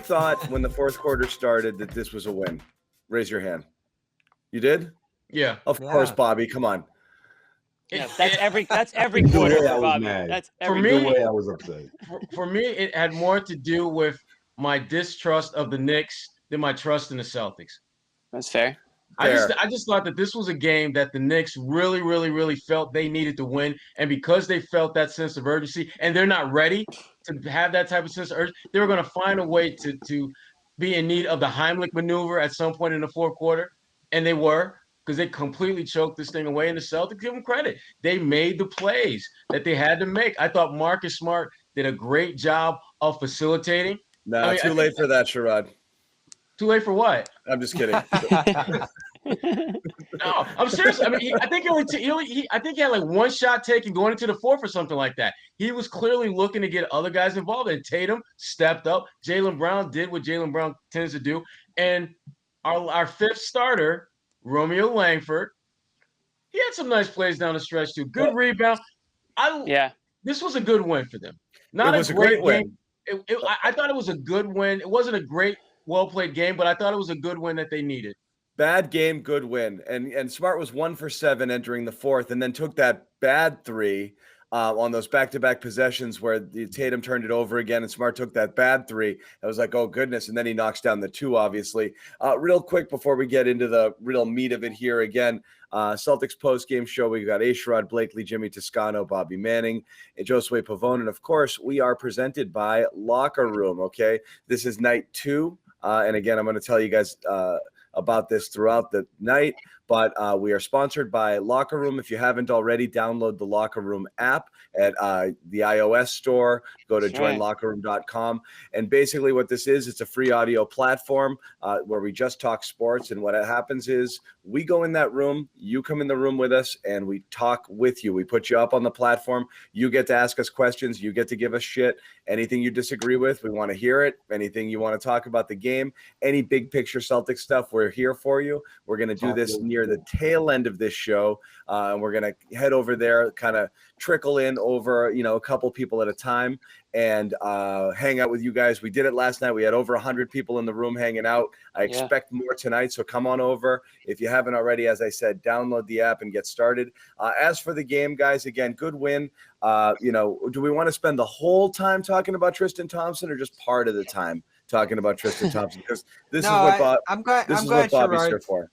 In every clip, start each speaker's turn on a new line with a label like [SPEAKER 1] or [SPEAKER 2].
[SPEAKER 1] thought when the fourth quarter started that this was a win? Raise your hand. You did?
[SPEAKER 2] Yeah.
[SPEAKER 1] Of course, Bobby. Come on.
[SPEAKER 3] Yeah, that's every quarter for Bobby.
[SPEAKER 4] Mad.
[SPEAKER 3] That's every
[SPEAKER 2] For me,
[SPEAKER 4] way I was upset.
[SPEAKER 2] For me, it had more to do with my distrust of the Knicks than my trust in the Celtics.
[SPEAKER 3] That's fair.
[SPEAKER 2] I just thought that this was a game that the Knicks really, really, really felt they needed to win. And because they felt that sense of urgency and they're not ready to have that type of sense of urgency, they were going to find a way to be in need of the Heimlich maneuver at some point in the fourth quarter. And they were, because they completely choked this thing away. And the Celtics, give them credit. They made the plays that they had to make. I thought Marcus Smart did a great job of facilitating.
[SPEAKER 1] Too late for that, Sherrod.
[SPEAKER 2] Too late for what?
[SPEAKER 1] I'm just kidding.
[SPEAKER 2] No, I'm serious. I mean, I think he had like one shot taken going into the fourth or something like that. He was clearly looking to get other guys involved, and Tatum stepped up. Jaylen Brown did what Jaylen Brown tends to do, and our fifth starter, Romeo Langford, he had some nice plays down the stretch too. Good rebound. This was a good win for them. Not a great win. I thought it was a good win. It wasn't a great, well-played game, but I thought it was a good win that they needed.
[SPEAKER 1] Bad game, good win. And Smart was 1 for 7 entering the fourth, and then took that bad three on those back-to-back possessions where Tatum turned it over again, and Smart took that bad three. I was like, oh, goodness. And then he knocks down the 2, obviously. Real quick before we get into the real meat of it here again, Celtics post-game show, we got Sherrod Blakely, Jimmy Toscano, Bobby Manning, and Josue Pavone. And, of course, we are presented by Locker Room, okay? This is night 2. And, again, I'm going to tell you guys about this throughout the night, but we are sponsored by Locker Room. If you haven't already, download the Locker Room app at the iOS store. Go to joinlockerroom.com. And basically what this is, it's a free audio platform where we just talk sports. And what happens is we go in that room, you come in the room with us, and we talk with you. We put you up on the platform. You get to ask us questions. You get to give us shit. Anything you disagree with, we want to hear it. Anything you want to talk about the game, any big picture Celtics stuff, we're here for you. We're going to do this near the tail end of this show. And we're going to head over there, kind of trickle in over, a couple people at a time and hang out with you guys. We did it last night. We had over 100 people in the room hanging out. I expect more tonight, so come on over. If you haven't already, as I said, download the app and get started. As for the game, guys, again, good win. Do we want to spend the whole time talking about Tristan Thompson or just part of the time talking about Tristan Thompson? Because this is what Bobby's here for.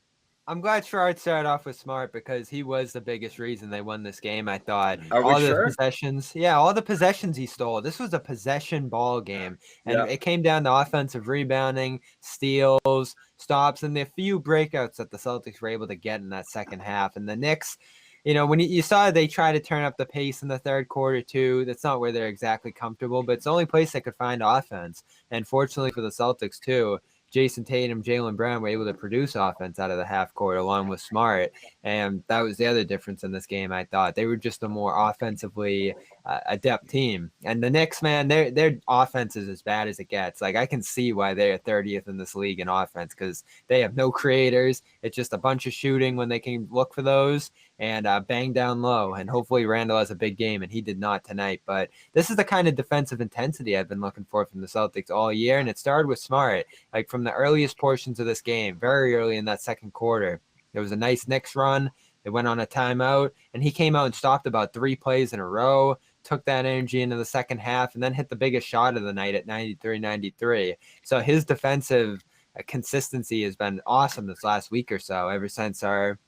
[SPEAKER 5] I'm glad Sherrod started off with Smart because he was the biggest reason they won this game, I thought.
[SPEAKER 1] All
[SPEAKER 5] the possessions he stole. This was a possession ball game. And it came down to offensive rebounding, steals, stops, and the few breakouts that the Celtics were able to get in that second half. And the Knicks, when you saw they try to turn up the pace in the third quarter too, that's not where they're exactly comfortable, but it's the only place they could find offense. And fortunately for the Celtics too, Jason Tatum, Jaylen Brown were able to produce offense out of the half court along with Smart. And that was the other difference in this game, I thought. They were just a more offensively adept team. And the Knicks, man, their offense is as bad as it gets. Like, I can see why they're 30th in this league in offense because they have no creators. It's just a bunch of shooting when they can look for those and bang down low. And hopefully Randall has a big game, and he did not tonight. But this is the kind of defensive intensity I've been looking for from the Celtics all year, and it started with Smart. Like, from the earliest portions of this game, very early in that second quarter, there was a nice Knicks run. They went on a timeout, and he came out and stopped about 3 plays in a row, took that energy into the second half, and then hit the biggest shot of the night at 93-93. So his defensive consistency has been awesome this last week or so, ever since our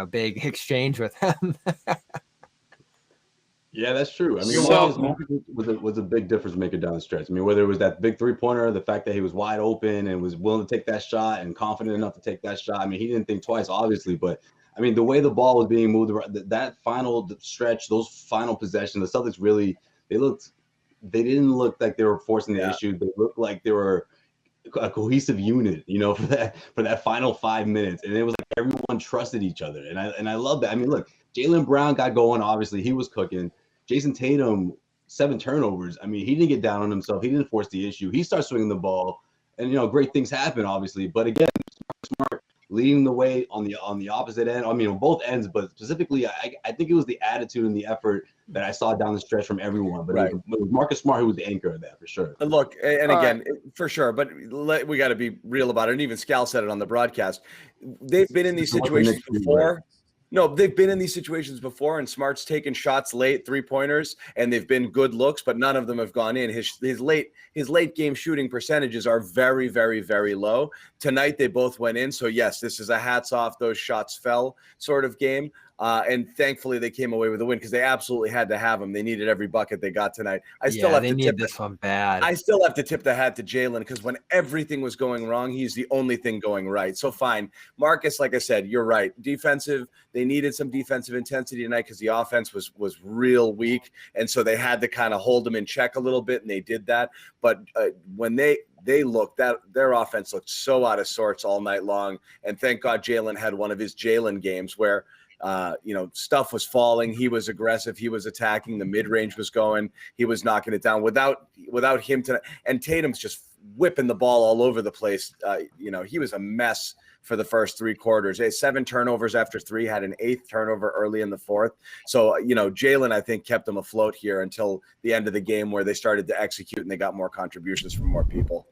[SPEAKER 5] big exchange with him.
[SPEAKER 4] Yeah, that's true. I mean, was a big difference maker down the stretch. I mean, whether it was that big 3-pointer, the fact that he was wide open and was willing to take that shot and confident enough to take that shot. I mean, he didn't think twice, obviously, but I mean, the way the ball was being moved around, that final stretch, those final possessions, the Celtics really, they didn't look like they were forcing the issue. They looked like they were a cohesive unit, for that final 5 minutes. And it was like everyone trusted each other. And I love that. I mean, look, Jaylen Brown got going. Obviously, he was cooking. Jason Tatum, 7 turnovers. I mean, he didn't get down on himself. He didn't force the issue. He starts swinging the ball, and great things happen, obviously. But again, Smart leading the way on the opposite end. I mean, on both ends, but specifically, I think it was the attitude and the effort that I saw down the stretch from everyone. But it was Marcus Smart who was the anchor of that for sure.
[SPEAKER 1] Look, and again, for sure, but we got to be real about it. And even Scal said it on the broadcast. They've been in these situations before. No, they've been in these situations before, and Smart's taken shots late, 3-pointers, and they've been good looks, but none of them have gone in. His late game shooting percentages are very, very, very low. Tonight they both went in, so yes, this is a hats off, those shots fell sort of game. And thankfully they came away with a win because they absolutely had to have them. They needed every bucket they got tonight. I still need
[SPEAKER 5] this one bad.
[SPEAKER 1] I still have to tip the hat to Jaylen because when everything was going wrong, he's the only thing going right. So fine. Marcus, like I said, you're right. Defensive, they needed some defensive intensity tonight because the offense was real weak. And so they had to kind of hold them in check a little bit, and they did that. But when they looked, their offense looked so out of sorts all night long. And thank God Jaylen had one of his Jaylen games where stuff was falling. He was aggressive. He was attacking. The mid-range was going. He was knocking it down without him to. And Tatum's just whipping the ball all over the place. He was a mess for the first 3 quarters. He had 7 turnovers after 3, had an 8th turnover early in the 4th. So, Jaylen, I think, kept them afloat here until the end of the game where they started to execute and they got more contributions from more people.